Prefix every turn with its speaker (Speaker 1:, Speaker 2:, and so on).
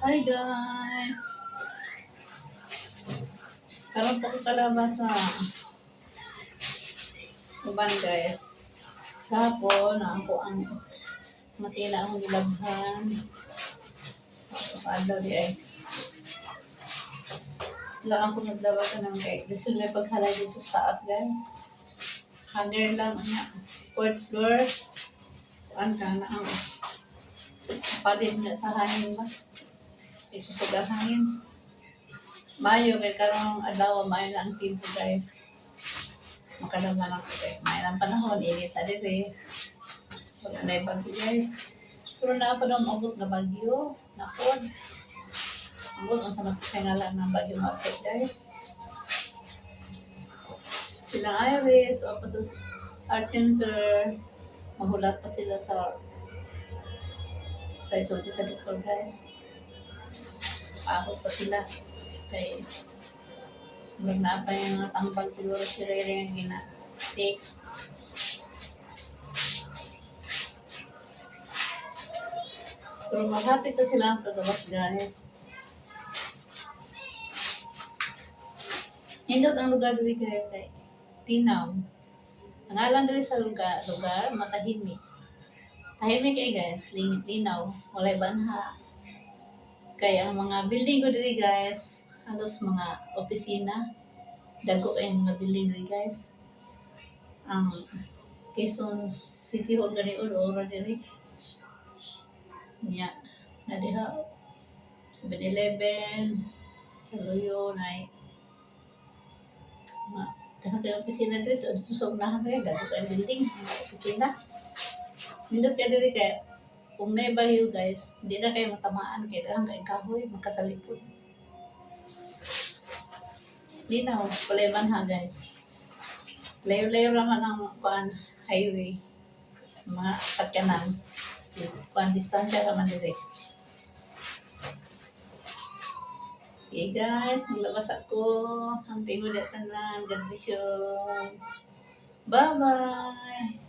Speaker 1: Hi guys! Karoon po ko kalabasa. Uban guys. Kahapon, ako ang masila ang gilabhan. Paadaw di ay. Wala ako naglabasan ng cake. Gusto nila paghalay dito sa taas guys. Hanger lang niya. Fourth floor. Kuan ka na ang palit na sa hangin ba? Ito sa hangin. Mayo kay karong adlaw mayo lang timpo guys. Makalaman ako kay may lang panahon init na diri. Wala na bagyo guys. Pero na pa daw maabot na bagyo. Nakod. Abot ang sama kailangan ng bagyo market guys. Sila Iris o pa sa art center. Mahulat pa sila sa isulti sa doktor guys. Ako pa sila. Kay na pa yung mga tambal siguro si Rere yung gina-take. Pero maghapit na sila ang kagawas guys. Hindot ang lugar dito guys ay Tinaw. Ang alam dito sa lugar matahimik. Tahimik ay guys, linaw, walay banha. Kaya ang mga building ko dito guys, halos mga opisina, dago ay mga building dito guys. Ang Quezon City Hall gani ora diri. Nya na diha 7-Eleven, Saluyo nay. Daghang kay opisina dito sa unahan kay dago kay building, opisina. Nindot kay diri kay kung naibahiw guys, hindi na kayo matamaan kay daghang kay kahoy magkasalipod. Linaw, palay ha guys. Layo-layo naman ang highway. Mga sakyanan. Distansya naman diri. Okay guys, naglabas ako. Ang tingin ulit na God bless you. Bye-bye!